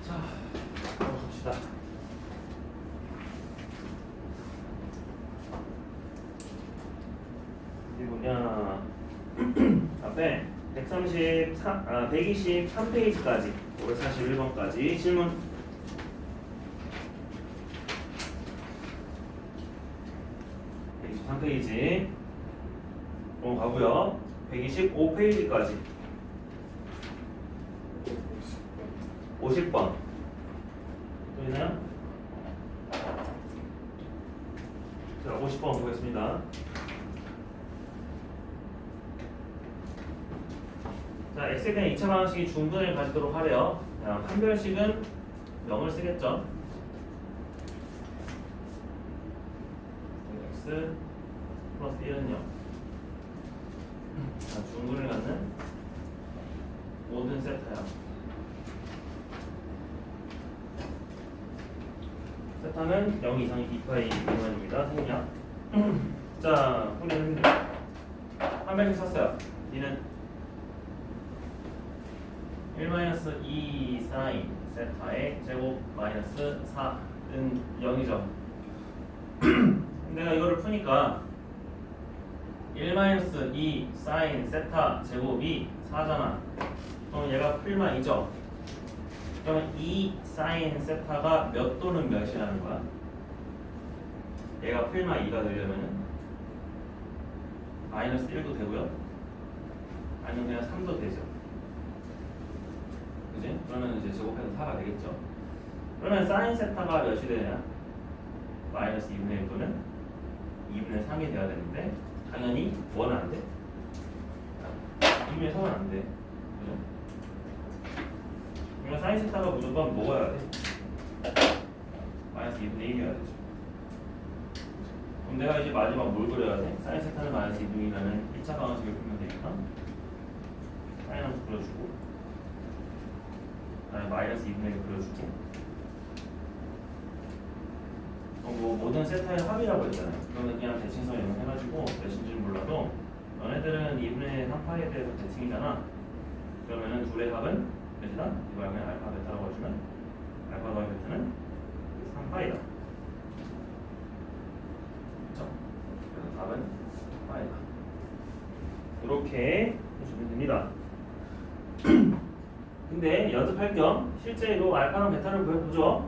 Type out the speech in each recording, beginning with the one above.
자, 봅시다. 이게 뭐냐? 앞에 123페이지까지 541번까지 질문. 123페이지 가고요. 125페이지까지 50번 또 있나요? 자, 50번 보겠습니다. 자, x에 대한 2차 방정식이 중근을 가지도록 하래요. 자, 판별식은 0을 쓰겠죠. x 플러스 1은 0. 자, 중근을 갖는 모든 세타야. 세타는 0 이상이 2파이 미만입니다. 생략. 자, 우리는 판별식 썼어요. 이는 1-2 사인 세타의 제곱 마이너스 4은 0이죠. 내가 이거를 푸니까 1-2 사인 세타 제곱이 4잖아. 그럼 얘가 풀만이죠. 그러면 2 사인 세타가 몇 또는 몇이라는 거야? 얘가 풀마 2가 되려면은 마이너스 1도 되고요. 아니면 그냥 3도 되죠. 그지? 그러면 이제 제곱해서 4가 되겠죠. 그러면 사인 세타가 몇이 되냐? 마이너스 2분의 1 또는 2분의 3이 돼야 되는데 당연히 1은 안 돼. 2분의 3은 안 돼. 그죠? 그러면 사인 세타가 무조건 먹어야 돼. 마이너스 2분의 1이어야 되죠. 그럼 내가 이제 마지막 뭘 그려야 돼? 사인 세타는 마이너스 2분이라는 1차 방정식을 풀면 되니까 사인 함수 그려주고 그다음에 마이너스 2분의 1 그려주고 뭐 모든 세타의 합이라고 했잖아요. 그거는 그냥 대칭성 이용해가지고 몇인지는 몰라도 너네들은 2분의 3파이에 대해서 대칭이잖아. 그러면은 둘의 합은 몇이다? 이걸 그냥 알파 베타라고 해주면 알파 더하기 베타는 3파이다. 그렇죠? 그래서 답은 3파이다. 이렇게 해주면 됩니다. 근데 연습할 겸 실제 이 알파랑 베타를 구해보죠.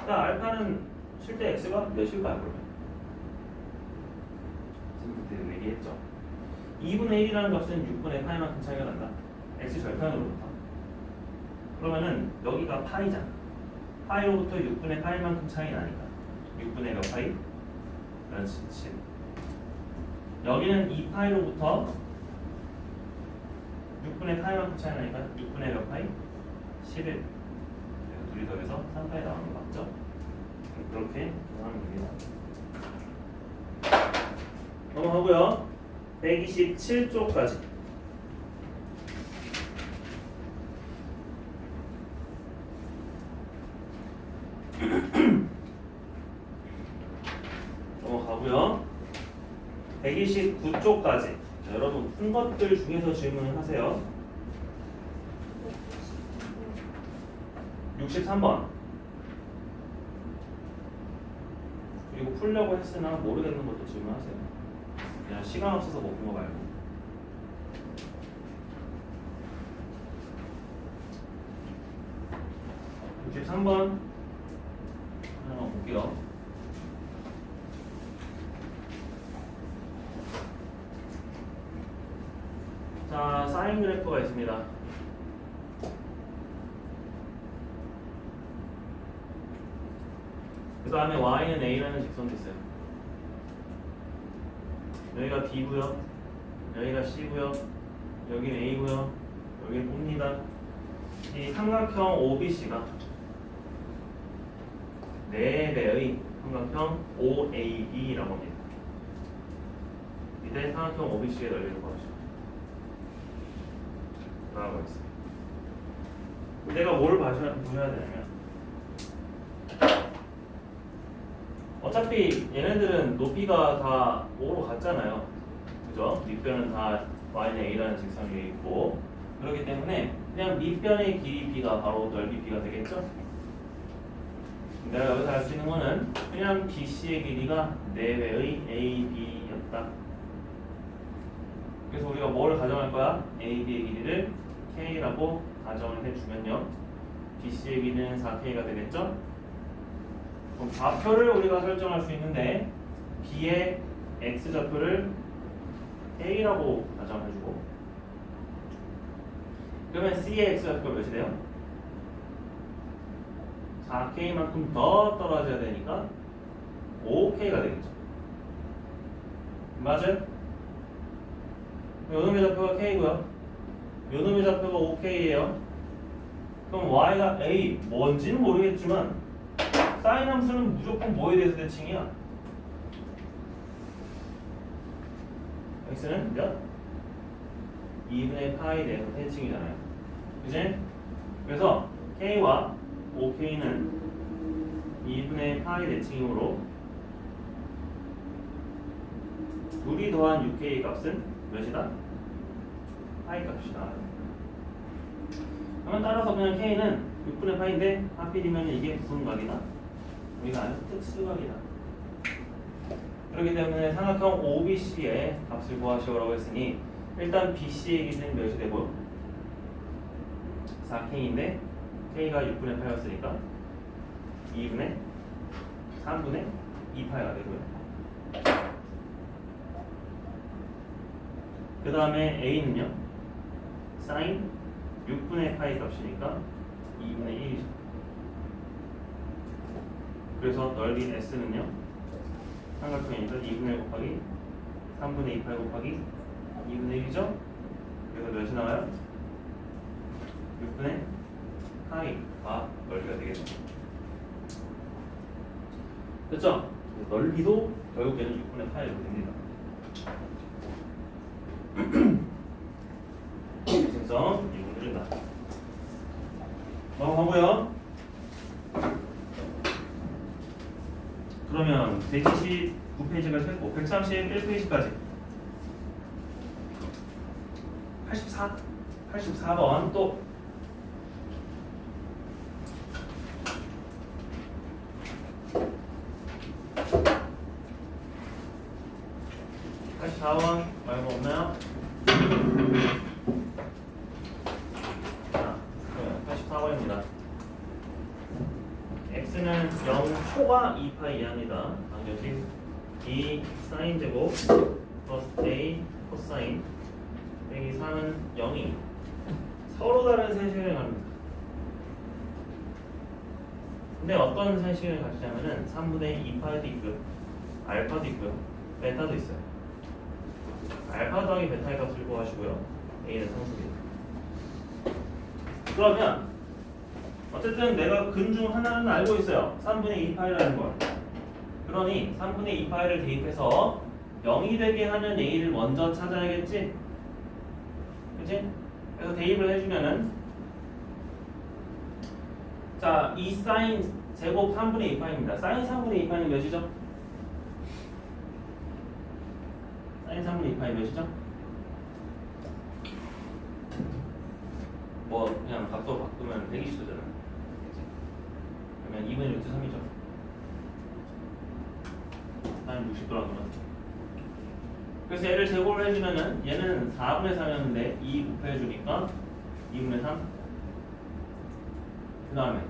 자, 알파는 실제 x가 몇일까요? 그러면 지금 그때 얘기했죠. 2분의 1이라는 값은 6분의 파이만큼 차이가 난다. x 절편으로부터. 그러면은 여기가 파이잖아. 파이로부터 6분의 파이만큼 차이 나니까 6분의 몇 파이? 그렇지, 7. 여기는 2파이로부터 6분의 파이만큼 차이 나니까 6분의 몇 파이? 11. 그래서 둘이 더해서 3파이 나오는 거 맞죠? 그렇게 하면 됩니다. 넘어가고요. 127쪽까지. 넘어가고요. 129쪽까지. 여러분 푼 것들 중에서 질문을 하세요. 63번. 그리고 풀려고 했으나 모르겠는 것도 질문하세요. 그냥 시간 없어서 못 푼 거 말고. 63번 하나만 볼게요. 자, 사인 그래프가 있습니다. 그 다음에 y는 a라는 직선도 있어요. 여기가 b고요, 여기가 c고요, 여기는 a고요, 여기는 O입니다. 이 삼각형 OBC가 4배의 삼각형 OAB라고 합니다. 이때 삼각형 OBC의 넓이를 구하시죠. 라고 했어요. 내가 뭘 보셔야 되냐면 어차피 얘네들은 높이가 다 5로 같잖아요. 그죠? 밑변은 다 y는 a라는 직선 위에 있고 그렇기 때문에 그냥 밑변의 길이 b가 바로 넓이 b가 되겠죠? 내가 여기서 알 수 있는 거는 그냥 BC의 길이가 4배의 AB였다. 그래서 우리가 뭘 가정할 거야? AB의 길이를 K라고 가정을 해주면요, BC의 길이는 4K가 되겠죠? 그럼 좌표를 우리가 설정할 수 있는데 B의 X좌표를 A라고 가정해주고, 그러면 C의 X좌표가 몇이 돼요? 4K만큼 더 떨어져야 되니까 5K가 되겠죠. 맞아요? 요놈의 좌표가 K고요, 요놈의 좌표가 5K예요. 그럼 Y가 A 뭔지는 모르겠지만 사인 함수는 무조건 뭐에 대해서 대칭이야? X는 몇? 2분의 파이에 대해서 대칭이잖아요. 그치? 그래서 K와 5K는 2분의 파이 대칭이므로 둘이 더한 6K 값은 몇이다? 파이 값이다. 그러면 따라서 그냥 K는 6분의 파인데 하필이면 이게 무슨 각이다? 우리가 아는 특수각이다. 그렇기 때문에 삼각형 OBC의 값을 구하시오라고 했으니 일단 BC의 길이는 몇이 되고요? 4K인데 K가 6분의 8였으니까 2분의 3분의 2파이가 되고요. 그 다음에 A는요, 사인 6분의 파이 값이니까 2분의 1이죠. 그래서 넓이 S는요, 삼각형이니까 2분의 1 곱하기 3분의 2파이 곱하기 2분의 1이죠. 그래서 몇이 나와요? 6분의 파이가 넓이가 되겠죠. 됐죠? 넓이도 결국에는 6분의 파이로 됩니다. 생성 이분을 준다. 넘어가고요. 그러면 129페이지가 됐고 131페이지까지 84번 또 84번 말고 없나요? 자, 84번입니다. X는 0초가 2파이 이하입니다. 반드시 B 사인 제곱 플러스 A 코사인 빼기 3은 0이 서로 다른 세식을 갖습니다. 근데 어떤 세식을 가지냐면은 3분의 2파이도 있고요, 알파도 있고요, 베타도 있어요. 알파 더하기 베타의 값을 구하시고요, A는 상수입니다. 그러면 어쨌든 내가 근 중 하나는 알고 있어요. 3분의 2파이라는 걸. 그러니 3분의 2파이를 대입해서 0이 되게 하는 A를 먼저 찾아야겠지? 그치? 그래서 대입을 해주면은, 자, 이 사인 제곱 3분의 2파이입니다. 사인 3분의 2파이는 몇이죠? 사인 3분의 2파이 몇이죠? 뭐 그냥 각도 바꾸면 120도잖아. 그러면 2분의 루트 3이죠. 한 60도라고 하면. 그래서 얘를 제곱을 해주면은 얘는 4분의 3이었는데 2 곱해주니까 2분의 3. 그 다음에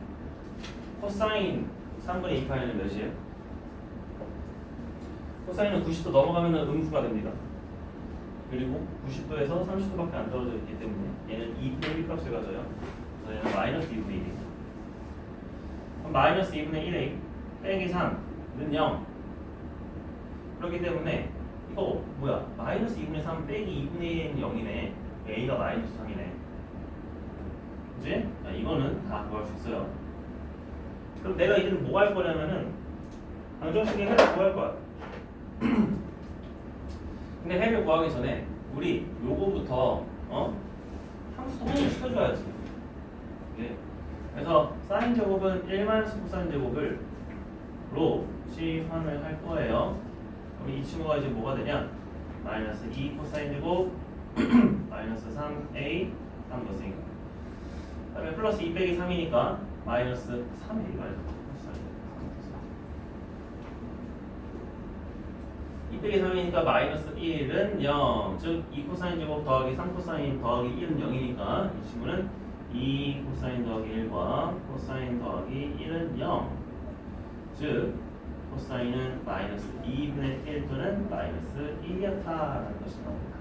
코사인 3분의 2파이는 몇이에요? 코사인은 90도 넘어가면 음수가 됩니다. 그리고 90도에서 30도밖에 안 떨어져 있기 때문에 얘는 2분의 1 값을 가져요. 그래서 얘는 마이너스 2분의 1이에요. 그럼 마이너스 2분의 1A 빼기 3는 0. 그렇기 때문에 이거 뭐야? 마이너스 2분의 3 빼기 2분의 1은 0이네. A가 마이너스 3이네. 그치? 자, 이거는 다 구할 수 있어요. 그럼 내가 이제는 뭐 할 거냐면은 방정식의 해를 구할 거야. 근데 해를 구하기 전에 우리 요거부터 함수 통일을 시켜줘야지. 네. 그래서 사인 제곱은 1 코사인 제곱을 로 시환을 할 거예요. 그럼 이 친구가 이제 뭐가 되냐? 마이너스 2 코사인 제곱 마이너스 3a 3 넣었으니까. 그다음에 플러스 2 빼기 3이니까 마이너스 3a가 2 빼기 3이니까 마이너스 1은 0. 즉 2 코사인 제곱 더하기 3 코사인 더하기 1은 0이니까 이 친구는 2 코사인 더하기 1과 코사인 더하기 1은 0. 즉 코사인은 마이너스 2분의 1 또는 마이너스 1이었다라는 것이 나옵니다.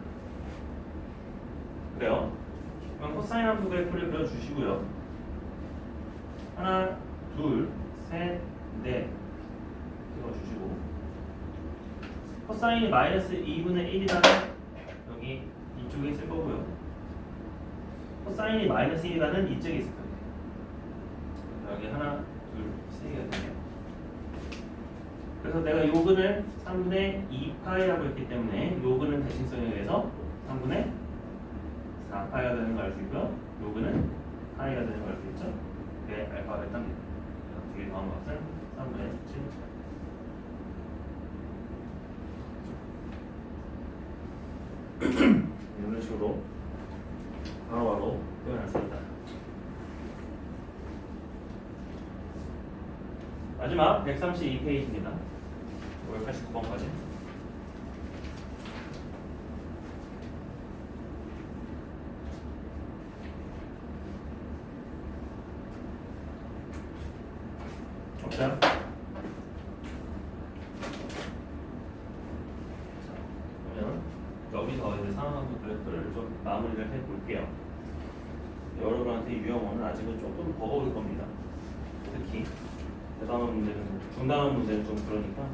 그래요? 그럼 코사인 함수 그래프를 그려주시고요. 하나, 둘, 셋, 넷 그려주시고 코사인이 마이너스 2분의 1이라면 여기 이쪽에 있을 거고요. 코사인이 마이너스 1이라는 이쪽에 있을 거예요. 여기 하나, 둘, 세 개가 되네요. 그래서 내가 요근을 3분의 2파이라고 했기 때문에 요근은 대칭성에 의해서 3분의 4파이가 되는 걸 알 수 있고요. 요근은 파이가 되는 걸 알 수 있죠. 네, 알파가 됐답니다. 뒤에 더한 것은 3분의 7. 이런 식으로 바로바로 표현할 수 있다. 마지막 132페이지입니다. 589번까지. 자, 그러면 여기서 이제 상황함수 그래프를 좀 마무리를 해볼게요. 여러분한테 유형어는 아직은 조금 버거울 겁니다. 특히 대단한 문제는, 중단한 문제는 좀 그러니까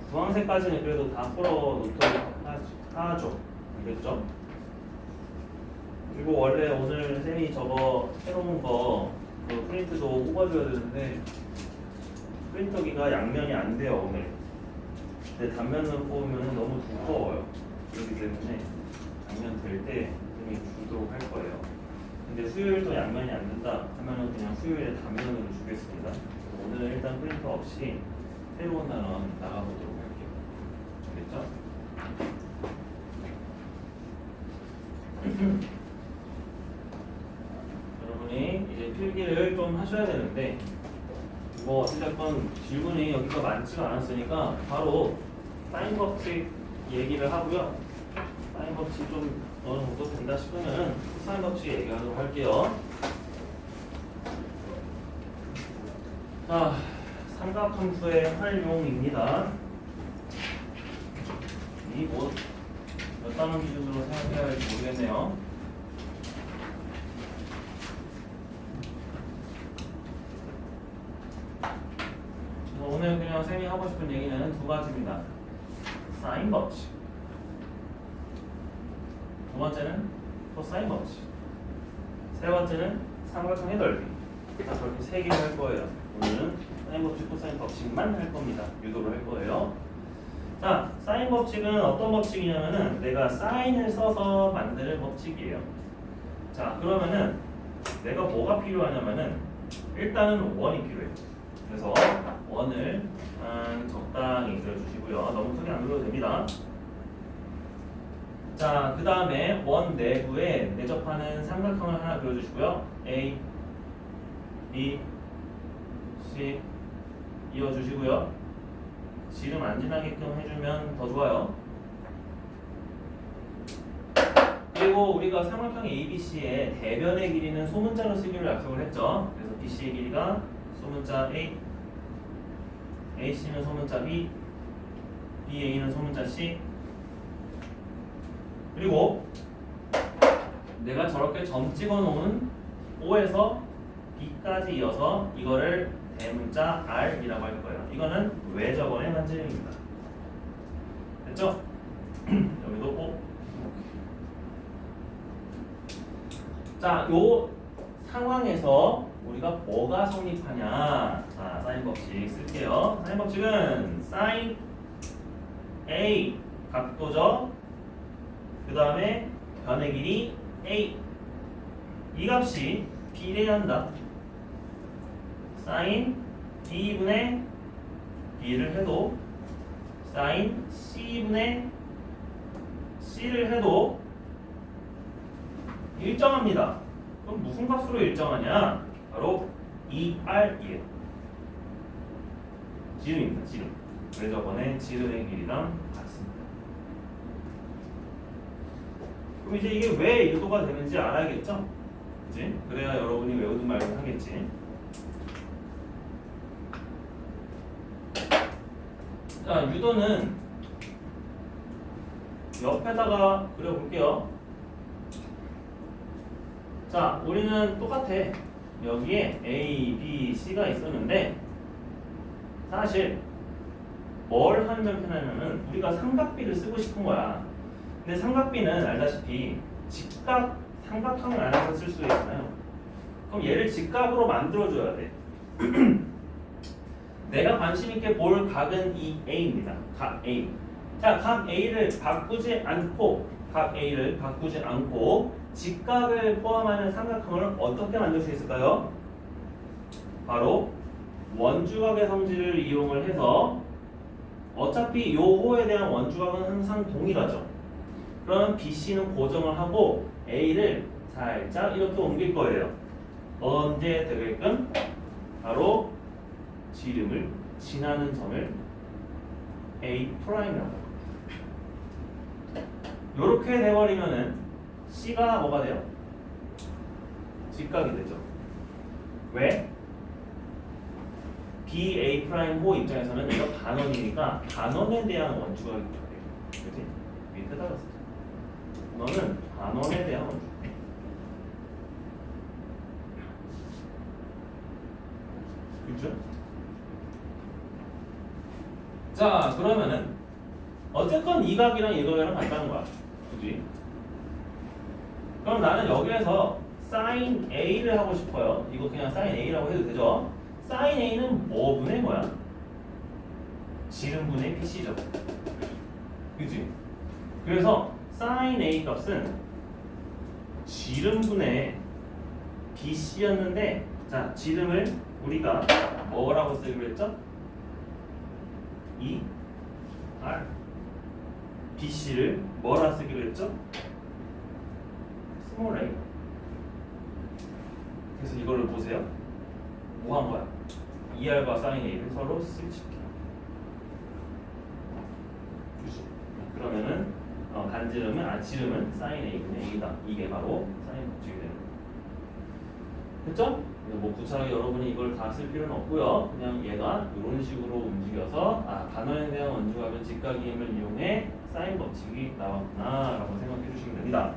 중앙세까지는 그래도 다 풀어놓도록 하죠. 알겠죠? 그리고 원래 오늘 쌤이 저거 해놓은 거 그 프린트도 뽑아줘야 되는데 프린터기가 양면이 안 돼요 오늘. 근데 단면으로 뽑으면 너무 두꺼워요. 그렇기 때문에 양면 될 때 쌤이 주도록 할 거예요. 근데 수요일도 양면이 안 된다 하면은 그냥 수요일에 단면으로 주겠습니다. 오늘은 일단 프린터 없이 새로운 단원 나가보도록 할게요. 알겠죠? 여러분이 이제 필기를 좀 하셔야 되는데 뭐 어쨌든 질문이 여기가 많지가 않았으니까 바로 사인 법칙 얘기를 하고요. 사인 법칙 좀 어느 정도 된다 싶으면 사인 법칙 얘기하도록 할게요. 자, 삼각함수의 활용입니다. 이 몇 단원 기준으로 생각해야 할지 모르겠네요. 오늘 그냥 쌤이 하고 싶은 얘기는 두 가지입니다. 사인 법칙. 두 번째는 코사인 법칙. 세 번째는 삼각형의 넓이. 자, 그렇게 세 개를 할 거예요. 오늘은 사인 법칙, 코사인 법칙만 할 겁니다. 유도를 할 거예요. 자, 사인 법칙은 어떤 법칙이냐면은 내가 사인을 써서 만드는 법칙이에요. 자, 그러면은 내가 뭐가 필요하냐면은 일단은 원이 필요해요. 그래서 원을 적당히 그려주시고요. 너무 크게 안 그려도 됩니다. 자, 그 다음에 원 내부에 내접하는 삼각형을 하나 그려주시고요. A, B, C 이어주시고요. 지름 안 지나게끔 해주면 더 좋아요. 그리고 우리가 삼각형 ABC의 대변의 길이는 소문자로 쓰기로 약속을 했죠. 그래서 BC의 길이가 소문자 A, AC는 소문자 B, BA는 소문자 C. 그리고 내가 저렇게 점 찍어놓은 O에서 B까지 이어서 이거를 대문자 R이라고 할 거예요. 이거는 외접원의 반지름입니다. 됐죠? 여기도 O. 자, 요 상황에서 우리가 뭐가 성립하냐? 자, 사인 법칙 쓸게요. 사인 법칙은 사인 A 각도죠. 그 다음에 변의 길이 A. 이 값이 비례한다. 사인 B분의 B를 해도 사인 C분의 C를 해도 일정합니다. 그럼 무슨 값으로 일정하냐? 바로 2R이에요. 지름입니다. 지름. 그래서 저번에 지름의 길이랑 같습니다. 그럼 이제 이게 왜 유도가 되는지 알아야겠죠? 그지? 그래야 여러분이 외우든 말든 하겠지. 자, 유도는 옆에다가 그려볼게요. 자, 우리는 똑같아. 여기에 A, B, C가 있었는데 사실 뭘 하면 편하냐면은 우리가 삼각비를 쓰고 싶은 거야. 근데 삼각비는 알다시피 직각 삼각형을 안에서 쓸 수 있잖아요. 그럼 얘를 직각으로 만들어줘야 돼. 내가 관심 있게 볼 각은 이 A입니다. 각 A. 자, 각 A를 바꾸지 않고 직각을 포함하는 삼각형을 어떻게 만들 수 있을까요? 바로 원주각의 성질을 이용을 해서 어차피 요 호에 대한 원주각은 항상 동일하죠. 그럼 BC는 고정을 하고 A를 살짝 이렇게 옮길 거예요. 언제 되게끔? 바로 지름을 지나는 점을 A'이라고 합니다. 이렇게 돼버리면은 C가 뭐가 돼요? 직각이 되죠. 왜? BA'호 입장에서는 이거 단원이니까 단원에 대한 원주각이 돼요. 그치? 밑에다가 쓰자. 너는 단원에 대한 원주각. 그죠? 자, 그러면은 어쨌건 이 각이랑 이 각이랑 같다는 거야. 그지? 그럼 나는 여기에서 sin A를 하고 싶어요. 이거 그냥 sin A라고 해도 되죠? sin A는 뭐분의 뭐야? 지름분의 BC죠. 그지? 그래서 sin A 값은 지름분의 BC였는데, 자, 지름을 우리가 뭐라고 쓰기로 했죠? 이 R. BC를 뭐라 쓰기로 했죠? 스몰 a. 그래서 이거를 보세요. 뭐 한 거야? ER과 sin A를 서로 스위치시켜. 그러면은 지름은 sin A분의 A다. 이게 바로 sin 법칙이 되는 거예요. 됐죠? 뭐 구차하게 여러분이 이걸 다 쓸 필요는 없고요. 그냥 얘가 이런 식으로 움직여서 단원에 대한 원주각은 직각임을 이용해 사인 법칙이 나왔구나라고 생각해 주시면 됩니다.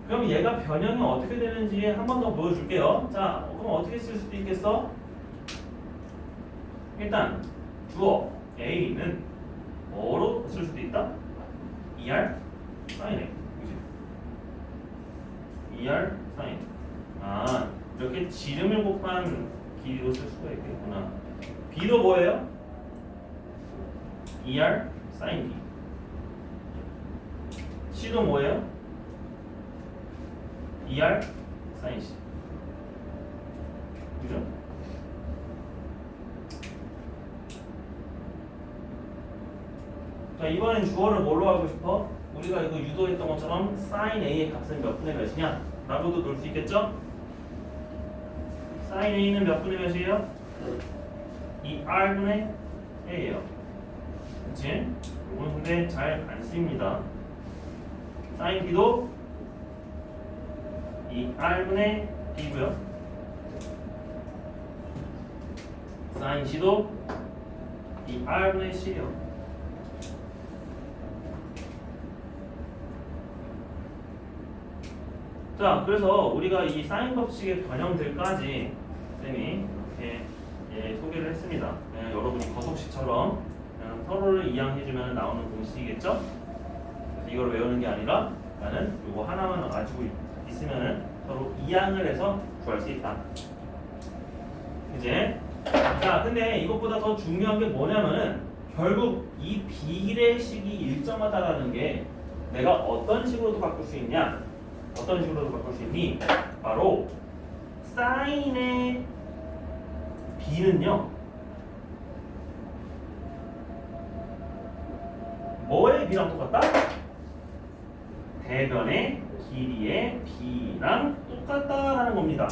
그럼 얘가 변형이 어떻게 되는지 한 번 더 보여줄게요. 자, 그럼 어떻게 쓸 수도 있겠어? 일단 주어 A는 뭐로 쓸 수도 있다? ER sin A. 그치? ER sin A. 이렇게 지름을 곱한 길이로 쓸 수가 있겠구나. B도 뭐예요? ER sin B. C도 뭐예요? ER sin C. 그죠? 자, 이번엔 주어를 뭘로 하고 싶어? 우리가 이거 유도했던 것처럼 sin A의 값은 몇 분의 몇이냐? 라고도 놓을 수 있겠죠? sin A는 몇 분의 몇이에요? 이 R분의 A예요. 그치? 이건 근데 잘 안 씁니다. sin B도 이 R분의 B고요. sin C도 이 R분의 C예요. 자, 그래서 우리가 이 사인 법칙의 변형들까지 쌤이 이렇게 소개를 했습니다. 그냥 여러분이 거속식처럼 그냥 서로를 이양해주면 나오는 공식이겠죠? 그래서 이걸 외우는 게 아니라 나는 이거 하나만 가지고 있으면 서로 이양을 해서 구할 수 있다. 이제 자, 근데 이것보다 더 중요한 게 뭐냐면은 결국 이 비례식이 일정하다라는 게 내가 어떤 식으로도 바꿀 수 있냐? 어떤 식으로도 바꿀 수 있니? 바로 사인의 b는요 뭐의 b랑 똑같다? 대변의 길이의 b랑 똑같다라는 겁니다.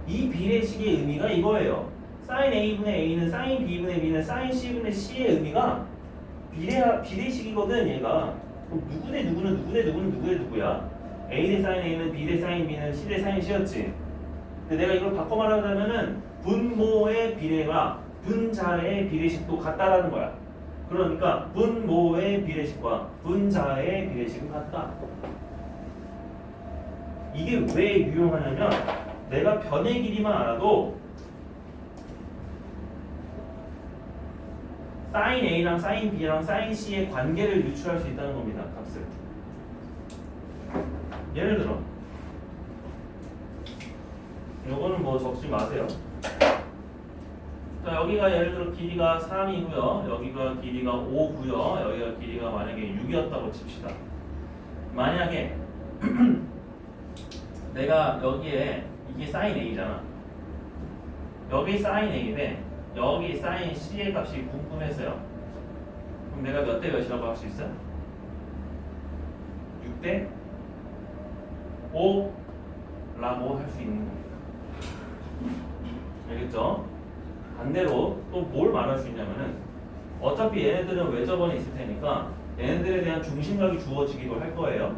이 비례식의 의미가 이거예요. sin a분의 a는 sin b분의 b는 sin c분의 c의 의미가 비례식이거든. 얘가 그럼 누구 대 누구는 누구 대 누구는 누구 대 누구야? A 대 사인 A는 B 대 사인 B는 C 대 사인 C였지. 근데 내가 이걸 바꿔 말하자면은 분모의 비례가 분자의 비례식도 같다라는 거야. 그러니까 분모의 비례식과 분자의 비례식은 같다. 이게 왜 유용하냐면 내가 변의 길이만 알아도 사인 A랑 사인 B랑 사인 C의 관계를 유추할 수 있다는 겁니다. 값을. 예를 들어 요거는 뭐 적지 마세요. 자, 여기가 예를 들어 길이가 3이고요. 여기가 길이가 5고요. 여기가 길이가 만약에 6이었다고 칩시다. 만약에 내가 여기에 이게 사인 A잖아. 여기 사인 A인데 여기 사인 C의 값이 궁금했어요. 그럼 내가 몇 대 몇이라고 할 수 있어요? 6대 5라고 할 수 있는 겁니다. 알겠죠? 반대로 또 뭘 말할 수 있냐면은 어차피 얘네들은 외접원에 있을 테니까 얘네들에 대한 중심각이 주어지기로 할 거예요.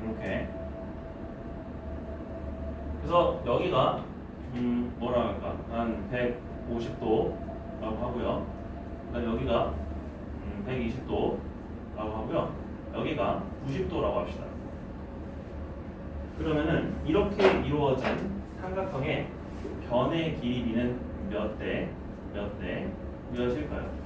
이렇게. 그래서 여기가 뭐라 할까? 한 150도라고 하고요. 그다음 여기가 120도라고 하고요. 여기가 90도라고 합시다. 그러면은 이렇게 이루어진 삼각형의 변의 길이는 몇 대 몇일까요?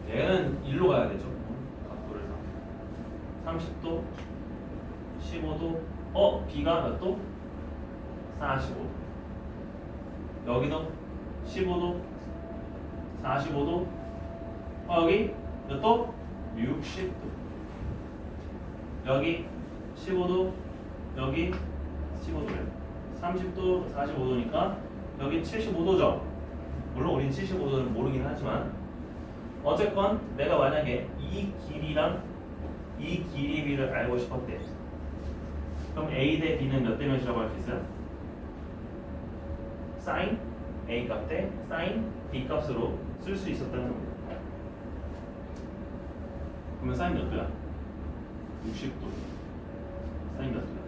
얘는 일로 가야 되죠. 각도를 30도, 15도. B가 몇 도? 45도. 여기도 15도, 45도. 여기 몇 도? 60도. 여기 15도, 여기 15도래요. 30도, 45도니까 여기 75도죠. 물론 우린 75도는 모르긴 하지만 어쨌건 내가 만약에 이 길이랑 이 길이비를 알고 싶었대. 그럼 A 대 B는 몇 대 몇이라고 할 수 있어요? 사인 A 값 대 사인 B 값으로 쓸 수 있었다는 겁니다. 그러면 사인 몇 도야? 60도. 사인 몇 도야?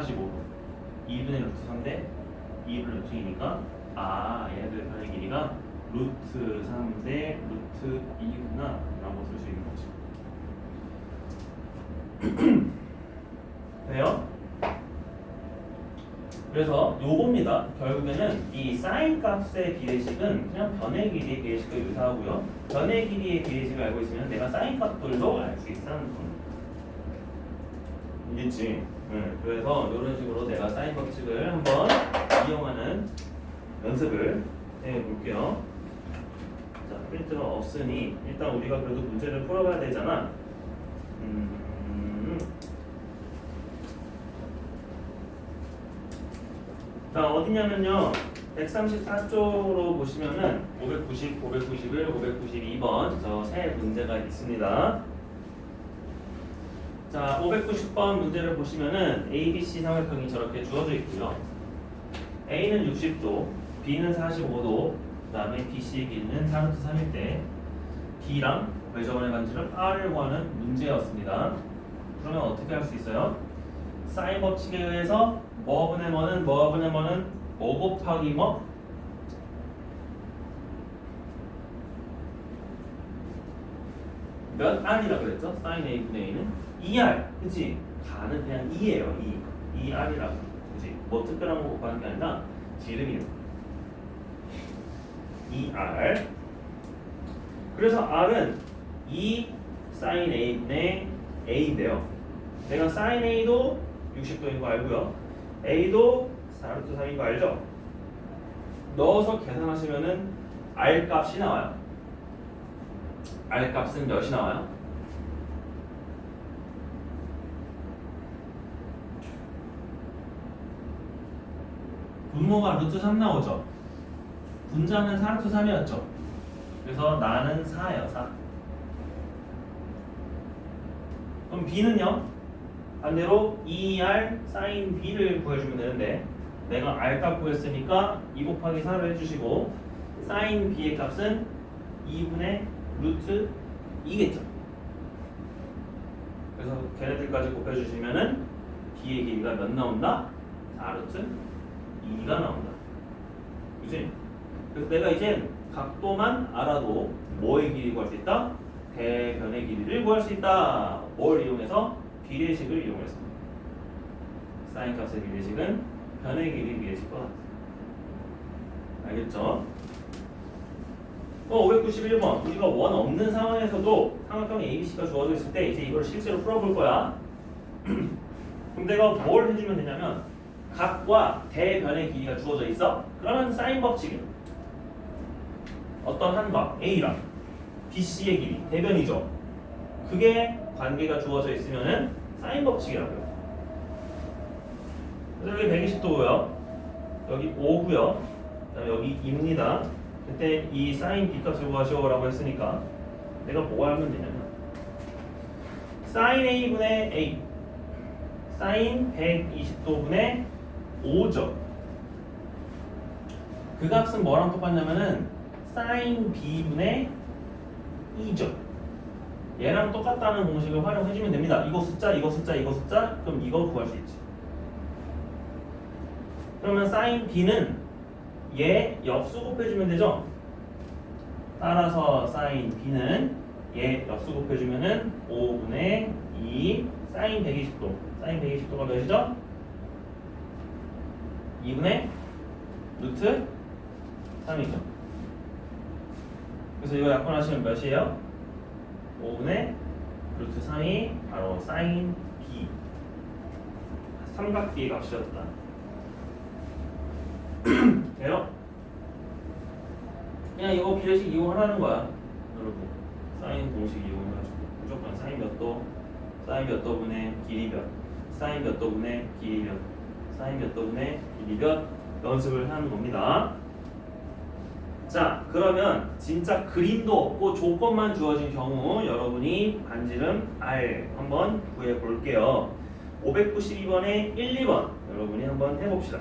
45도. 2분의 루트 3대 2분의 루트 2니까 얘네들의 변의 길이가 루트 3대 루트 2구나 라고 쓸 수 있는 거죠. 돼요? 그래서 요겁니다. 결국에는 이 사인 값의 비례식은 그냥 변의 길이의 비례식과 유사하고요. 변의 길이의 비례식을 알고 있으면 내가 사인 값들도 알 수 있다는 겁니다. 이겠지? 그래서 이런 식으로 내가 사인 법칙을 한번 이용하는 연습을 해볼게요. 자, 프린트가 없으니 일단 우리가 그래도 문제를 풀어봐야 되잖아. 자, 어디냐면요. 134쪽으로 보시면은 590, 591, 592번 저 세 문제가 있습니다. 자, 590번 문제를 보시면은 A, B, C 삼각형이 저렇게 주어져 있고요. A는 60도, B는 45도, 그 다음에 BC의 길이는 4루트 3일 때 B랑 외접원의 반지름 R을 구하는 문제였습니다. 그러면 어떻게 할 수 있어요? 사인 법칙에 의해서 뭐분의 뭐는 뭐 곱하기 뭐? 몇 R이라 그랬죠? 사인 A분의 A는 2R, 그치? 가는 그냥 2예요, 2. 2R이라고, 그치? 뭐 특별한 거 곱하는 게 아니라 지름이요. 2R. 그래서 R은 2 사인 A분의 A인데요. 내가 사인 A도 60도인 거 알고요. A도 4루트 3인 거 알죠? 넣어서 계산하시면은 R 값이 나와요. R 값은 몇이 나와요? 분모가 루트 3 나오죠. 분자는 4 루트 3이었죠. 그래서 나는 4예요. 4. 그럼 b는요? 반대로 2r sin b를 구해주면 되는데 내가 r 값 구했으니까 2 곱하기 4를 해주시고 sin b의 값은 2분의 루트 2겠죠. 그래서 걔네들까지 곱해주시면은 b의 길이가 몇 나온다? 4 루트 2가 나온다. 그치? 그래서 내가 이제 각도만 알아도 뭐의 길이 구할 수 있다? 대변의 길이를 구할 수 있다. 뭘 이용해서? 비례식을 이용해서. 사인 값의 비례식은 변의 길이 비례식과 같아. 알겠죠? 591번. 우리가 원 없는 상황에서도 삼각형 ABC가 주어져 있을 때 이제 이걸 실제로 풀어볼 거야. 그럼 내가 뭘 해주면 되냐면 각과 대변의 길이가 주어져 있어. 그러면 사인 법칙이야. 어떤 한 각 A랑 BC의 길이 대변이죠. 그게 관계가 주어져 있으면은 사인 법칙이라고요. 그래서 여기 120도고요. 여기 5고요. 그다음에 여기 2입니다. 그때 이 사인 B값을 구하시오라고 했으니까 내가 뭐 하면 되냐면 사인 A분의 A 사인 120도분의 5죠. 그 값은 뭐랑 똑같냐면은 사인 B분의 2죠. 얘랑 똑같다는 공식을 활용해주면 됩니다. 이거 숫자, 이거 숫자, 이거 숫자, 그럼 이거 구할 수 있지. 그러면 사인 B는 얘 역수 곱해주면 되죠. 따라서 사인 B는 얘 역수 곱해주면은 5분의 2 사인 120도. 사인 120도가 몇이죠? 2분의 루트 3이죠. 그래서 이거 약분하시면 몇이에요? 5분의 루트 3이 바로 사인 B 삼각비의 값이었다. 돼요? 그냥 이거 비례식 이용하라는 거야. 여러분 사인 공식 이용해가지고 무조건 사인 몇 도, 사인 몇 도분의 길이 몇, 사인 몇 도분의 길이 몇, 사인 몇 도분의 길이 몇 연습을 하는 겁니다. 자, 그러면 진짜 그림도 없고 조건만 주어진 경우 여러분이 반지름 R 한번 구해 볼게요. 592번에 1, 2번 여러분이 한번 해봅시다.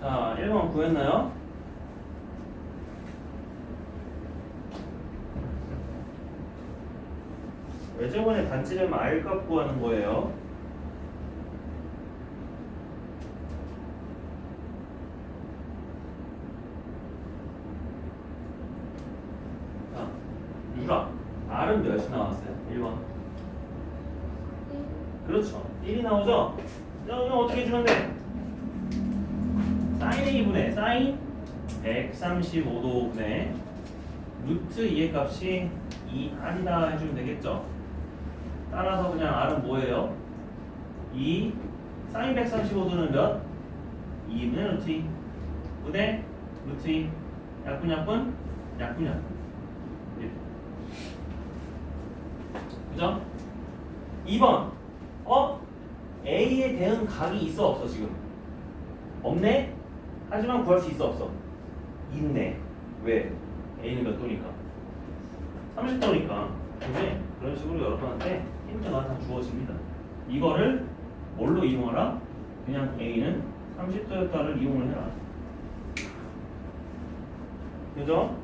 자, 1번 구했나요? 외제본의 반지름 R값 구하는 거예요. 자, 유라 R은 몇이 나왔어요? 1번. 그렇죠. 1이 나오죠? 그럼 어떻게 해주면 돼? 사인 A분의 사인 135도분의 루트 2의 값이 2R이다 해주면 되겠죠? 따라서 그냥 R은 뭐예요? 2 사인 135도는 몇? 2분의 루트 2 분의 루트 2 약분 약분 약분 약분. 예. 그죠? 2번 A에 대응 각이 있어 없어 지금? 없네? 하지만 구할 수 있어 없어? 있네. 왜? A는 몇 도니까? 30도니까. 그지? 그런 식으로 여러분한테 힌트가 다 주어집니다. 이거를 뭘로 이용하라? 그냥 A는 30도였다를 이용을 해라. 그죠?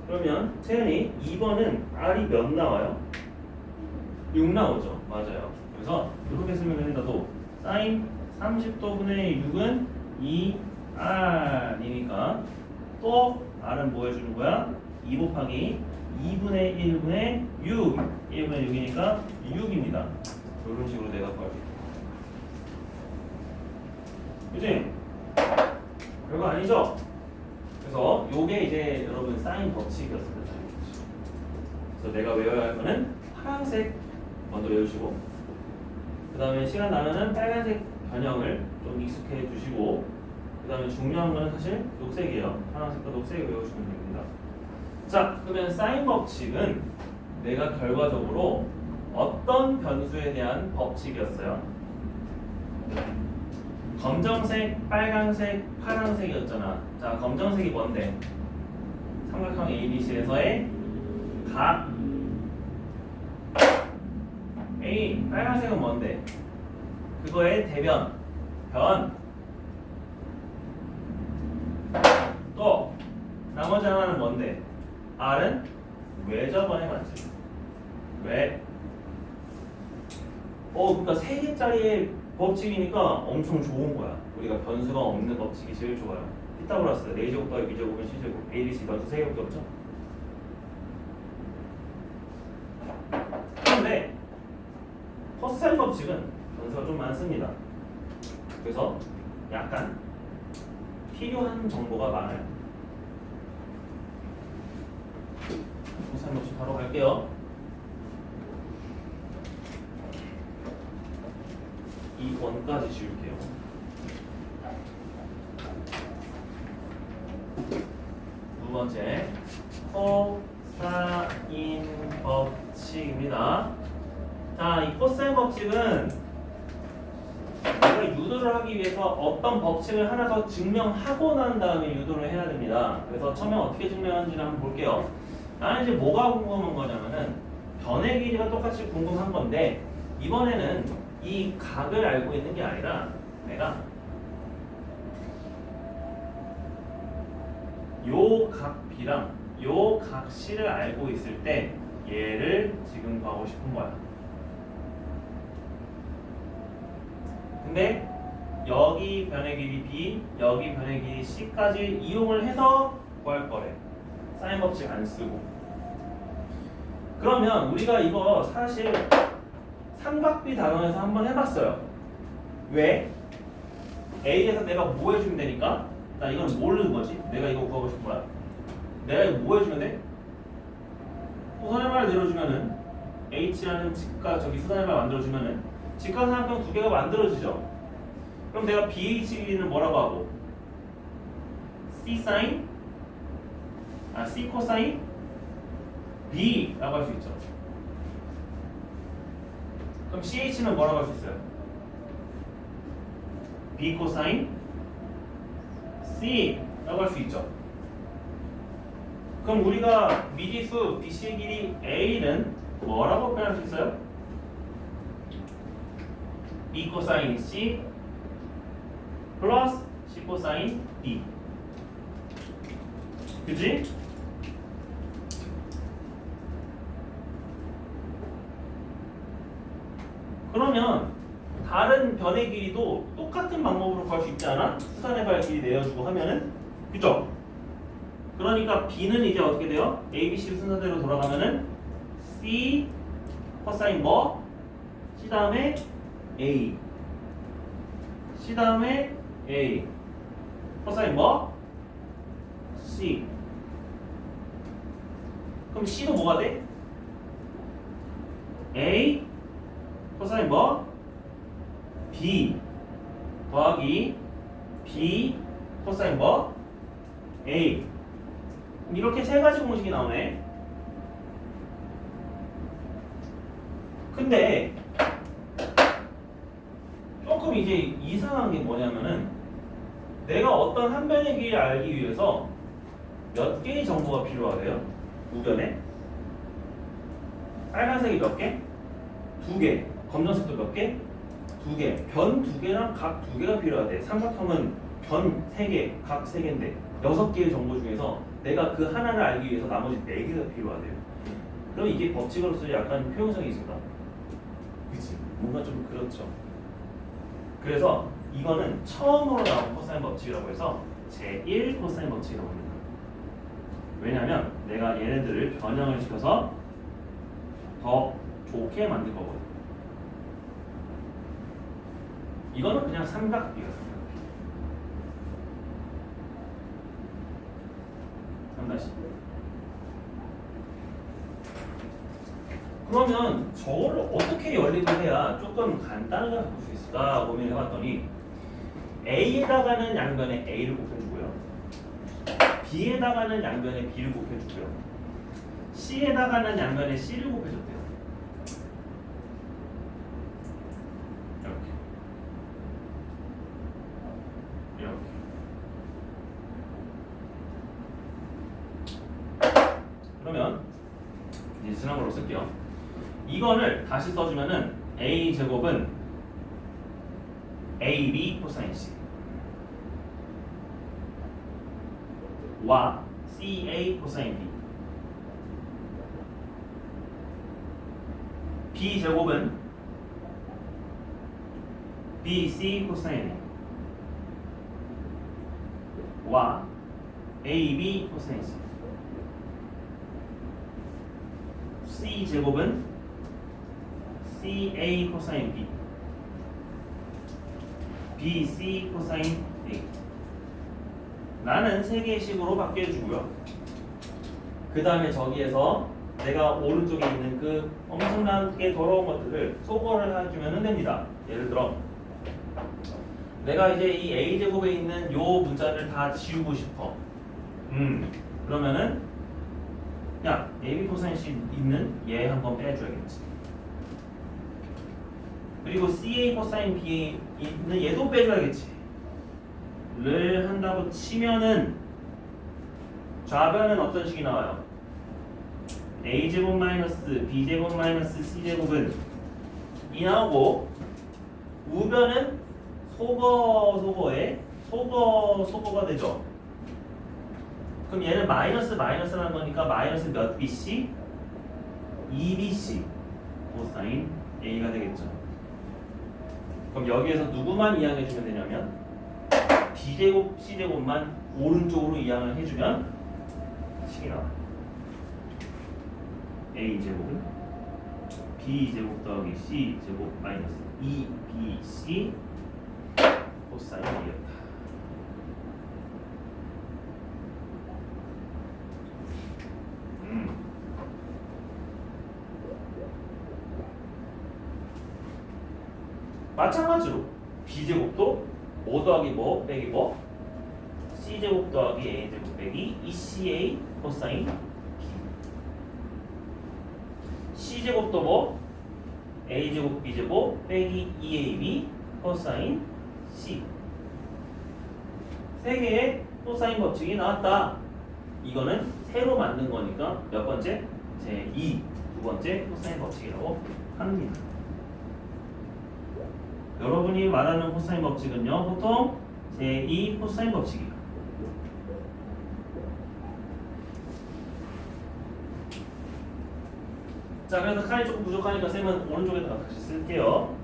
그러면 채연이 2번은 R이 몇 나와요? 6 나오죠. 맞아요. 그래서 이렇게 쓰면 된다도 sin 30도분의 6은 2R이니까 또 R은 뭐 해주는 거야? 2 곱하기 2분의 1분의 6 1분의 6이니까 6입니다. 이런 식으로 내가 구할 수 있다. 그치? 별거 아니죠? 그래서 요게 이제 여러분 사인 법칙이었습니다. 사인 법칙. 그래서 내가 외워야 할 거는 파란색 먼저 외우시고 그 다음에 시간 나면은 빨간색 변형을 좀 익숙해 두시고 그 다음에 중요한 거는 사실 녹색이에요. 파란색과 녹색을 외우시면 됩니다. 자, 그러면 사인 법칙은 내가 결과적으로 어떤 변수에 대한 법칙이었어요? 검정색, 빨간색, 파란색이었잖아. 자, 검정색이 뭔데? 삼각형 ABC에서의 각 A, 빨간색은 뭔데? 그거의 대변, 변. 또 나머지 하나는 뭔데? R은 왜 저번에 맞지? 왜? 그러니까 3개짜리의 법칙이니까 엄청 좋은 거야. 우리가 변수가 없는 법칙이 제일 좋아요. 피타고라스, A제곱 더하기 B제곱은 C제곱, ABC 변수 3개밖에 없죠? 그런데 코사인 법칙은 변수가 좀 많습니다. 그래서 약간 필요한 정보가 많아요. 코사인 법칙 바로 갈게요. 2번까지 지울게요. 두 번째 코사인 법칙입니다. 자, 이 코사인 법칙은 내가 유도를 하기 위해서 어떤 법칙을 하나 더 증명하고 난 다음에 유도를 해야 됩니다. 그래서 처음에 어떻게 증명하는지를 한번 볼게요. 나는 이제 뭐가 궁금한 거냐면은 변의 길이가 똑같이 궁금한 건데 이번에는 이 각을 알고 있는 게 아니라 내가 요 각 B랑 요 각 C를 알고 있을 때 얘를 지금 구하고 싶은 거야. 근데 여기 변의 길이 B, 여기 변의 길이 C까지 이용을 해서 구할 거래. 사인 법칙 안 쓰고. 그러면 우리가 이거 사실 삼각비 단원에서 한번 해봤어요. 왜? A에서 내가 뭐 해주면 되니까? 나 이건 모르는 거지? 내가 이거 구하고 싶은 거야. 내가 이거 뭐 해주면 돼? 수선해발 내려주면은 H라는 직각 저기 수선해발 만들어주면은 직각삼각형 두 개가 만들어지죠. 그럼 내가 BH 길이는 뭐라고 하고? C 사인? C 코사인? B라고 할 수 있죠. 그럼 CH는 뭐라고 할 수 있어요? B 코사인 C라고 할 수 있죠. 그럼 우리가 미지수 BC의 길이 A는 뭐라고 표현할 수 있어요? B 코사인 C 플러스 C 코사인 D. 그지? 그러면 다른 변의 길이도 똑같은 방법으로 구할 수 있지 않아? 수산의 발 길이 내어주고 하면은 그죠? 그러니까 B는 이제 어떻게 돼요? A, B, C 순서대로 돌아가면은 C 코사인 뭐? C 다음에 A C 다음에 A 코사인 뭐? C. 그럼 C도 뭐가 돼? A 코사인 뭐? B 더하기 B 코사인 뭐? A. 이렇게 세 가지 공식이 나오네. 근데 조금 이제 이상한 게 뭐냐면은 내가 어떤 한 변의 길이를 알기 위해서 몇 개의 정보가 필요하대요? 우변에 빨간색이 몇 개? 2개. 검정색도 몇 개? 2개. 변 2개랑 각 2개가 필요하대. 삼각형은 변 3개, 각 3개인데 6개의 정보 중에서 내가 그 하나를 알기 위해서 나머지 4개가 필요하대요. 그럼 이게 법칙으로서 약간 효용성이 있을까? 그치? 뭔가 좀 그렇죠. 그래서 이거는 처음으로 나온 코사인 법칙이라고 해서 제1 코사인 법칙이라고 합니다. 왜냐면 내가 얘네들을 변형을 시켜서 더 좋게 만들 거거든. 이거는 그냥 삼각비야. 삼다시. 그러면 저거를 어떻게 연립을 해야 조금 간단하게 바꿀 수 있을까 고민해봤더니 A에다가는 양변에 A를 곱해주고요. B에다가는 양변에 B를 곱해주고요. C에다가는 양변에 C를 곱해줬대요. 이렇게. 그러면 이제 지난번로 쓸게요. 이거를 다시 써주면은 A 제곱은 AB 코사인 C 와 CA 코사인 B B 제곱은 BC 코사인 A 와 AB 코사인 C C 제곱은 CA 코사인 B BC 코사인 A 라는 세 개의 식으로 바뀌어주고요. 그 다음에 저기에서 내가 오른쪽에 있는 그 엄청나게 더러운 것들을 소거를 해주면 됩니다. 예를 들어 내가 이제 이 A제곱에 있는 요 문자를 다 지우고 싶어. 그러면은 야 AB 코사인 C 있는 얘 한번 빼줘야겠지. 그리고 CA 코사인 B에 있는 얘도 빼줘야겠지. 를 한다고 치면은 좌변은 어떤 식이 나와요? A제곱 마이너스 B제곱 마이너스 C제곱은 이 나오고 우변은 소거가 되죠. 그럼 얘는 마이너스 마이너스라는 거니까 마이너스 몇 BC? 2BC 코사인 A가 되겠죠. 그럼 여기에서 누구만 이항해주면 되냐면 B제곱 C제곱만 오른쪽으로 이항을 해주면 식이 나와요. A제곱은 B제곱 더하기 C제곱 마이너스 2BC 코사인 A였다. 마찬가지로 B제곱도 뭐 더하기 뭐 빼기 뭐 C제곱 더하기 A제곱 빼기 2CA 코사인 B C제곱도 뭐 A제곱 B제곱 빼기 2AB 코사인 C 세 개의 코사인 법칙이 나왔다. 이거는 새로 만든 거니까 몇 번째? 제2 두 번째 코사인 법칙이라고 합니다. 여러분이 말하는 코사인 법칙은요 보통 제2 코사인 법칙이에요. 자 그래서 칸이 조금 부족하니까 쌤은 오른쪽에다가 다시 쓸게요.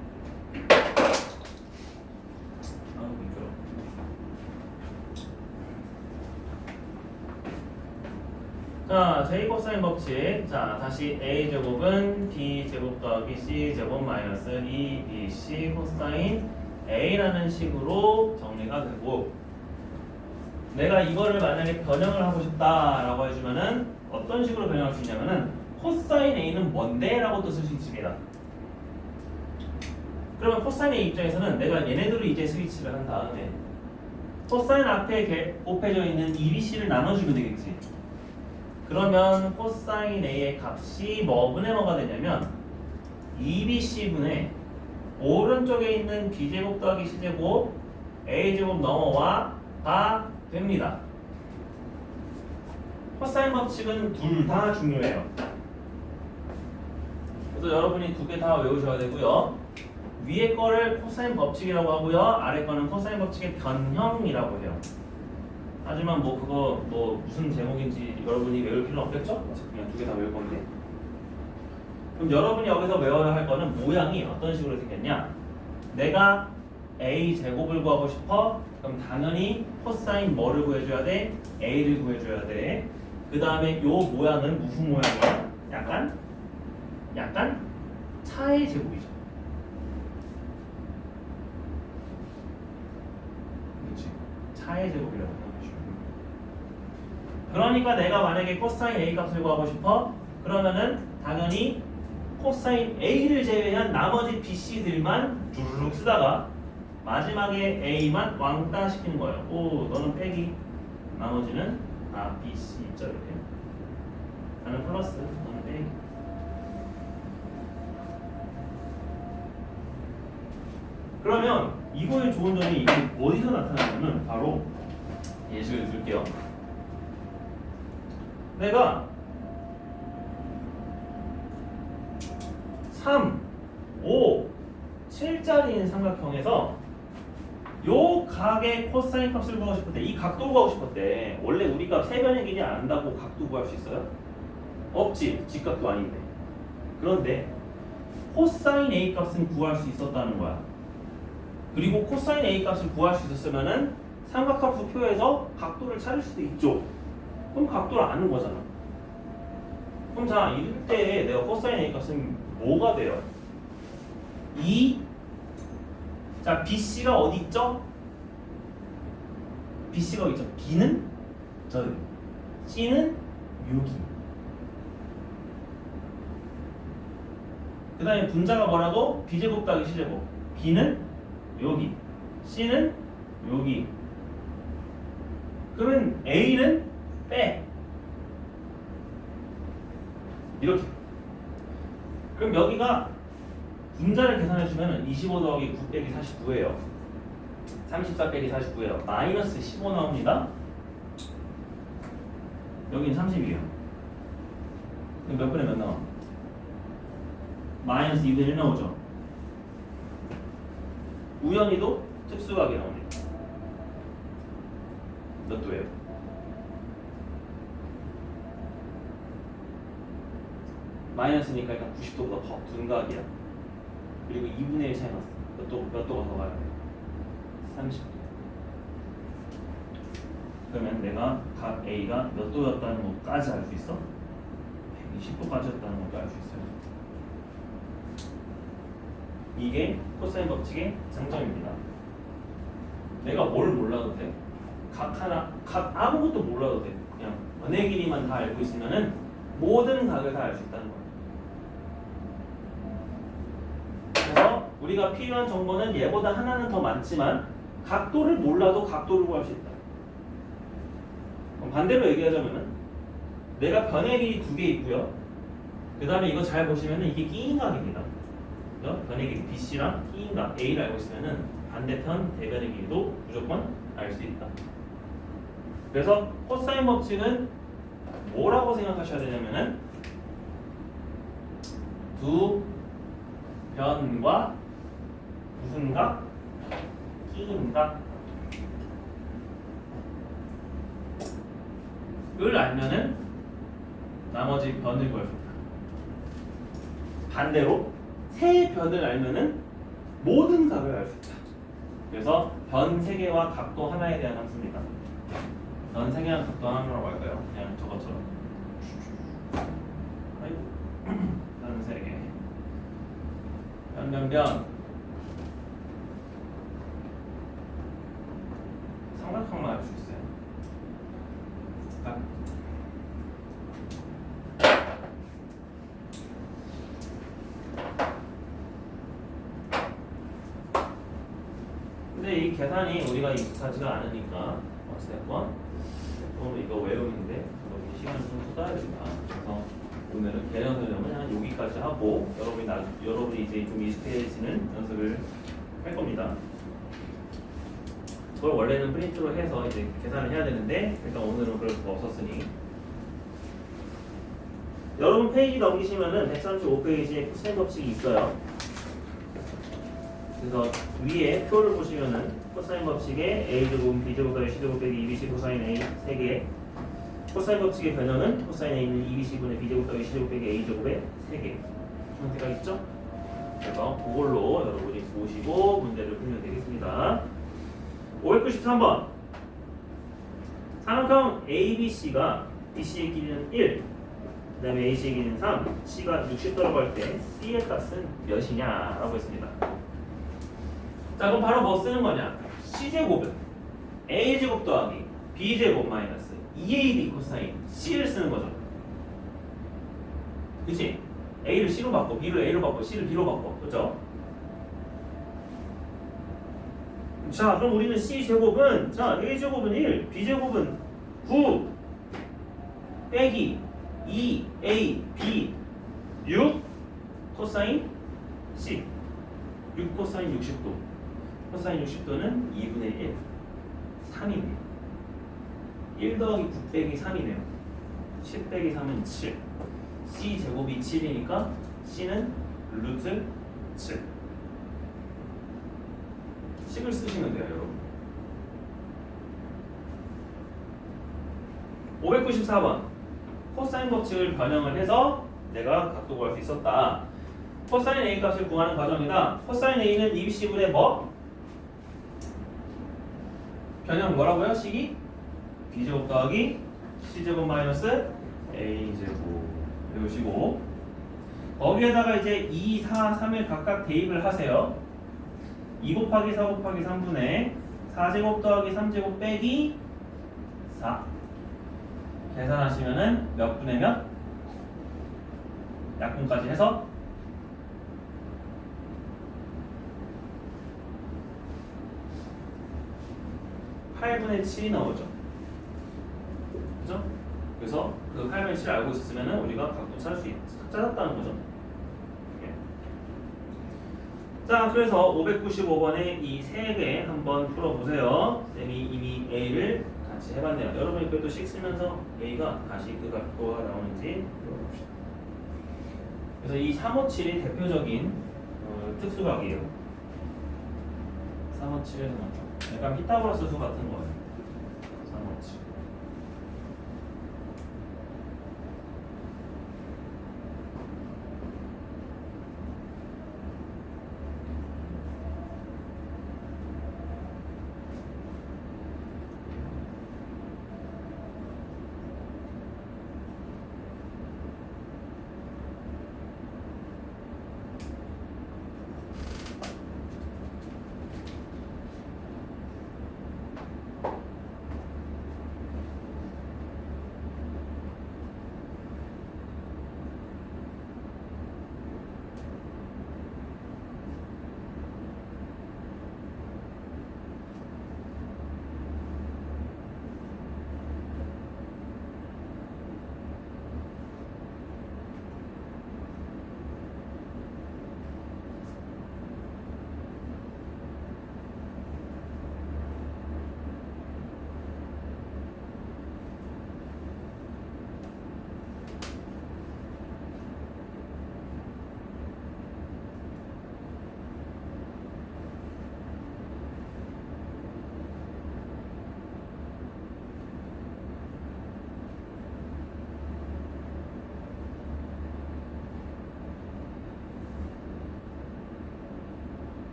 자, 제2 코사인 법칙. 자, 다시 A제곱은 B제곱 더하기 C제곱 마이너스 2BC 코사인 A라는 식으로 정리가 되고 내가 이거를 만약에 변형을 하고 싶다라고 해주면은 어떤 식으로 변형할 수 있냐면은 코사인 A는 뭔데? 라고 또 쓸 수 있습니다. 그러면 코사인 A 입장에서는 내가 얘네들을 이제 스위치를 한 다음에 코사인 앞에 곱해져 있는 2BC를 나눠주면 되겠지. 그러면 코사인 A의 값이 뭐분의 뭐가 되냐면 2BC분의 오른쪽에 있는 B제곱 더하기 C제곱 A제곱 넘어와가 됩니다. 코사인 법칙은 둘 다 중요해요. 그래서 여러분이 두 개 다 외우셔야 되고요. 위에 거를 코사인 법칙이라고 하고요. 아래 거는 코사인 법칙의 변형이라고 해요. 하지만 뭐 그거 뭐 무슨 제목인지 여러분이 외울 필요는 없겠죠? 어차피 그냥 두 개 다 외울 건데. 그럼 여러분이 여기서 외워야 할 거는 모양이 어떤 식으로 생겼냐? 내가 A 제곱을 구하고 싶어. 그럼 당연히 코사인 뭐를 구해줘야 돼? A를 구해줘야 돼. 그 다음에 요 모양은 무슨 모양이야? 약간 차의 제곱이죠. 그렇지. 차의 제곱이라고 생각하시면 됩니다. 그러니까 내가 만약에 코사인 A 값을 구하고 싶어. 그러면은 당연히 코사인 A를 제외한 나머지 BC들만 주르륵 쓰다가 마지막에 A만 왕따 시키는 거예요. 오, 너는 빼기. 나머지는 B, C 있죠 이렇게. 나는 플러스, 너는 빼기. 그러면 이거의 좋은 점이 이게 어디서 나타나냐면 바로 예시를 들게요. 내가 3, 5, 7짜리인 삼각형에서 요 각의 코사인 값을 구하고 싶을 때, 이 각도 구하고 싶을 때 원래 우리가 세변의 길이 안 한다고 각도 구할 수 있어요? 없지. 직각도 아닌데. 그런데 코사인 A 값은 구할 수 있었다는 거야. 그리고 코사인 A 값을 구할 수 있었으면은 삼각함수 표에서 각도를 찾을 수도 있죠. 그럼 각도를 아는 거잖아. 그럼 자, 이럴 때 내가 코사인 A 값은 뭐가 돼요? 자, BC가 어디 있죠? BC가 어디 있죠? B는 저기, C는 여기. 그 다음에 분자가 뭐라고? B제곱 더하기 C제곱. B는 여기, C는 여기. 그러면 A는 빼. 이렇게. 그럼 여기가 분자를 계산해 주면 25 더하기 9 빼기 49예요. 34 빼기 49예요. 마이너스 15 나옵니다. 여긴 30이에요. 그럼 몇 분의 몇 나와? 마이너스 2분의 1 나오죠. 우연히도 특수하게 나옵니다. 몇 도예요? 마이너스니까 일단 90도보다 더 둔각이야. 그리고 2분의 1 차이 났어. 몇 도가 더 가요? 30도. 그러면 내가 각 A가 몇 도였다는 것까지 알 수 있어? 120도까지였다는 것도 알 수 있어요. 이게 코사인 법칙의 장점입니다. 내가 뭘 몰라도 돼. 각 아무것도 몰라도 돼. 그냥 원의 길이만 다 알고 있으면은 모든 각을 다 알 수 있다는 거야. 그래서 우리가 필요한 정보는 얘보다 하나는 더 많지만 각도를 몰라도 각도를 구할 수 있다. 그럼 반대로 얘기하자면은 내가 변의 길이 두 개 있고요. 그 다음에 이거 잘 보시면은 이게 끼인각입니다. 변의 길이 BC랑 끼인각 A를 알고 있으면은 반대편 대변의 길이도 무조건 알 수 있다. 그래서 코사인 법칙은 뭐라고 생각하셔야 되냐면은 두 변과 무슨 각? 끼인 각을 알면은 나머지 변을 구할 수 있다. 반대로 세 변을 알면은 모든 각을 알 수 있다. 그래서 변 3개와 각도 하나에 대한 함수입니다. 변 3개와 각도 하나라고 할까요? 그냥 저것처럼. 아이고. 변 3개. 변. 삼각형만 알 수 있어요. 각. 근데 이 계산이 우리가 익숙하지가 않으니까 어쨌건 좀 이거 외우는데 여러분이 시간을 좀 써야 됩니다. 그래서 오늘은 개념 설명은 한 여기까지 하고 여러분이 이제 좀 익숙해지는 연습을 할 겁니다. 그걸 원래는 프린트로 해서 이제 계산을 해야 되는데 일단 오늘은 그럴 수가 없었으니 여러분 페이지 넘기시면은 135페이지에 코사인 법칙이 있어요. 그래서 위에 표를 보시면은 코사인 법칙의 a제곱, b제곱 더하기 c제곱 빼기 2bc 코사인 a 3개, 코사인 법칙의 변형은 코사인 a는 2bc분의 b제곱 더하기 c제곱 빼기 a제곱의 3개 형태가 있죠? 그래서 그걸로 여러분이 보시고 문제를 풀면 되겠습니다. 593번 삼각형 ABC가 BC의 길이는 1, 그 다음에 AC의 길이는 3, C가 60도라고 할 때 C의 값은 몇이냐 라고 했습니다. 자 그럼 바로 뭐 쓰는 거냐? C제곱은 A제곱 더하기 B제곱 마이너스 2AB 코사인 C를 쓰는 거죠. 그치? A를 C로 바꿔, B를 A로 바꿔, C를 B로 바꿔. 그렇죠? 자 그럼 우리는 C제곱은 자 A제곱은 1, B제곱은 9 빼기 2A, B 6 코사인 C 6 코사인 60도 코사인 60도는 2분의 1 3이네요 1 더하기 9 빼기 3이네요 10 빼기 3은 7 C제곱이 7이니까 C는 루트 7 식을 쓰시면 돼요 여러분. 594번 코사인 법칙을 변형을 해서 내가 각도 구할 수 있었다. 코사인 A 값을 구하는 과정이다. 코사인 A는 2bc분의 뭐? 변형 뭐라고요? 식이? b제곱 더하기 c제곱 마이너스 a제곱 배우시고 거기에다가 이제 2, 4, 3을 각각 대입을 하세요. 2 곱하기 4 곱하기 3분의 4제곱 더하기 3제곱 빼기 4 계산하시면은 몇 분의 몇? 약분까지 해서 8분의 7이 나오죠. 그죠? 그래서 그 8분의 7을 알고 있었으면은 우리가 각도 찾았다는 거죠. 자, 그래서 595번에 이 세 개 한번 풀어보세요. 쌤이 이미 A를 같이 해봤네요. 여러분이 그래도 식 쓰면서 A가 다시 그 각도가 나오는지 풀어봅시다. 그래서 이 357이 대표적인 특수각이에요. 357에서는 약간 피타고라스 수 같은 거예요. 357.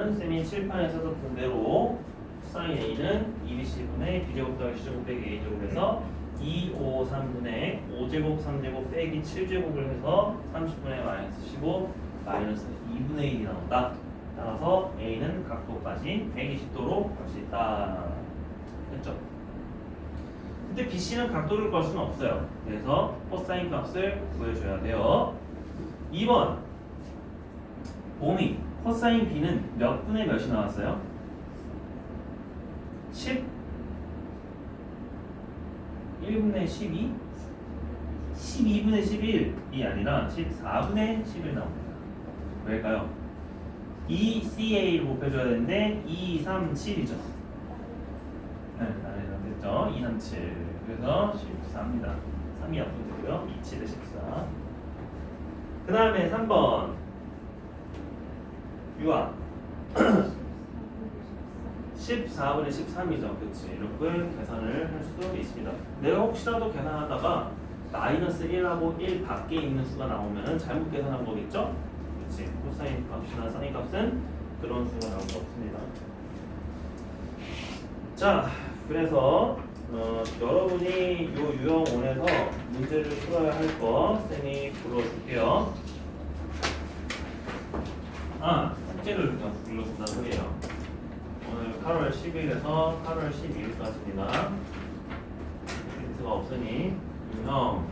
그러면은 쌤이 칠판에 써줬던 대로 사인 A는 2bc분의 b제곱 더하기 c제곱 빼기 a제곱 해서 2, 5, 3분의 5제곱 3제곱 빼기 7제곱을 해서 30분의 마이너스 15 마이너스 2분의 1이 나온다. 따라서 A는 각도까지 120도로 갈 수 있다. 됐죠? 근데 BC는 각도를 걸 수는 없어요. 그래서 코사인 값을 구해줘야 돼요. 2번 봄이 코사인 B는 몇 분의 몇이 나왔어요? 1분의 12? 12분의 11이 아니라 14분의 11 나옵니다. 왜일까요? 2CA를 곱해줘야 되는데 2, 3, 7이죠. 네, 나는 됐죠? 2, 3, 7. 그래서 14입니다. 3이 앞으로 되고요. 2, 7에 14. 그 다음에 3번 유아 14분의 13이죠. 그치? 이렇게 계산을 할 수 있습니다. 내가 혹시라도 계산하다가 마이너스 1하고 1 밖에 있는 수가 나오면 잘못 계산한 거겠죠? 그치? 코사인 값이나 사인 값은 그런 수가 나올 수 없습니다. 자, 그래서 여러분이 요 유형 5에서 문제를 풀어야 할 거 쌤이 불러줄게요. 숙제를 그냥 불러준다는 소리예요. 오늘 8월 10일에서 8월 12일까지입니다. 힌트가 없으니 유형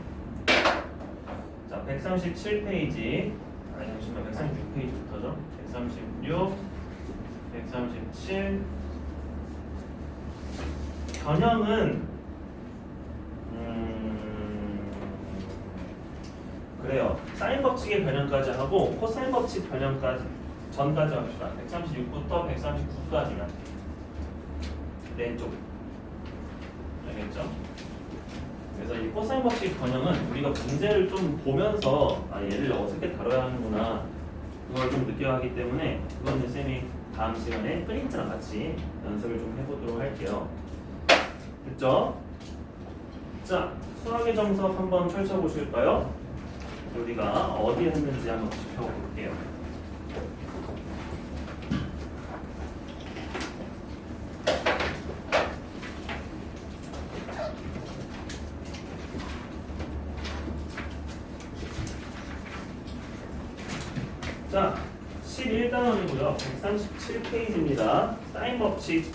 자 137페이지 아니 잠시만 136페이지부터죠. 136, 137 변형은 그래요. 사인 법칙의 변형까지 하고 코사인 법칙 변형까지 전까지 합시다. 136부터 139까지만 왼쪽 알겠죠? 그래서 이 코사인 법칙 변형은 우리가 문제를 좀 보면서 얘를 어떻게 다뤄야 하는구나 그걸 좀 느껴야 하기 때문에 그거는 쌤이 다음 시간에 프린트랑 같이 연습을 좀 해보도록 할게요. 됐죠? 자, 수학의 정석 한번 펼쳐보실까요? 우리가 어디 했는지 한번 짚어볼게요. 자, 11단원이고요. 137페이지입니다. 사인 법칙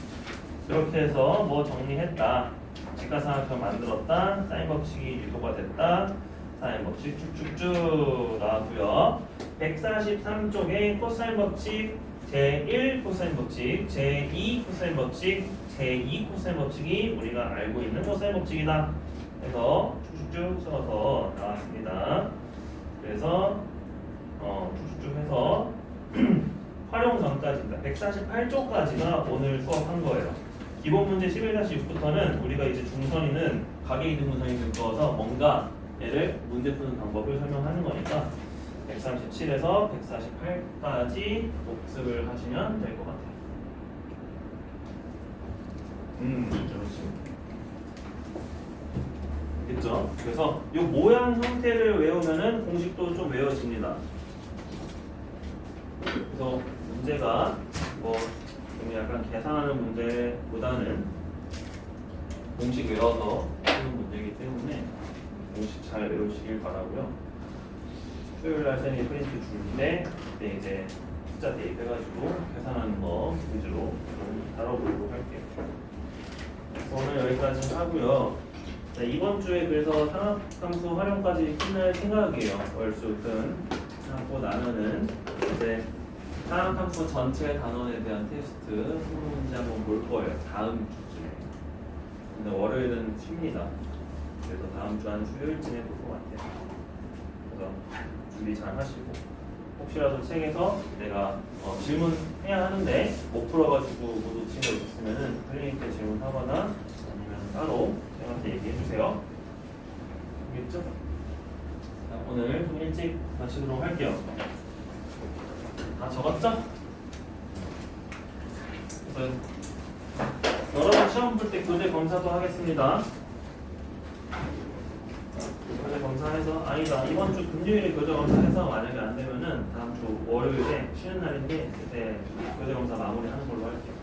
이렇게 해서 뭐 정리했다. 직가상각형 만들었다. 사인 법칙이 유도가 됐다. 사인 법칙 쭉쭉쭉 나왔고요. 143쪽에 코사인 법칙, 제1 코사인 법칙, 제2 코사인 법칙, 제2 코사인 법칙이 우리가 알고 있는 코사인 법칙이다. 그래서 쭉쭉쭉 써서 나왔습니다. 그래서 쭉쭉 해서 활용 전까지입니다. 148쪽까지가 오늘 수업한 거예요. 기본 문제 11-6부터는 우리가 이제 중선이는 가계이등분선이 묶어서 뭔가 얘를 문제 푸는 방법을 설명하는 거니까 137에서 148까지 복습을 하시면 될 것 같아요. 됐죠? 그래서 이 모양 형태를 외우면은 공식도 좀 외워집니다. 그래서 문제가 뭐 좀 약간 계산하는 문제보다는 공식 외워서 푸는 문제이기 때문에 공식 잘 외우시길 바라고요. 수요일날 쌤이 프린트 주는데 그때 이제 숫자 대입해가지고 계산하는 거 위주로 좀 다뤄보도록 할게요. 그래서 오늘 여기까지 하고요. 자, 이번 주에 그래서 상학함수 활용까지 끝낼 생각이에요. 월수금 하고 나면은 이제 상학함수 전체 단원에 대한 테스트 문제 한번 볼 거예요. 다음 주쯤에. 근데 월요일은 쉽니다. 그래서 다음 주 한 수요일쯤에 볼 것 같아요. 그래서 준비 잘 하시고 혹시라도 책에서 내가 질문해야 하는데 못 풀어가지고 못 놓친 거 있으면은 클리닉 때 질문하거나 아니면 따로 저한테 얘기해 주세요. 알겠죠? 자, 오늘 좀 일찍 마치도록 할게요. 다 적었죠? 그래서 여러분 시험 볼 때 교재 검사도 하겠습니다. 교재 검사해서 아니다. 이번 주 금요일에 교재검사해서 만약에 안 되면은 다음 주 월요일에 쉬는 날인데 그때 교재검사 마무리하는 걸로 할게요.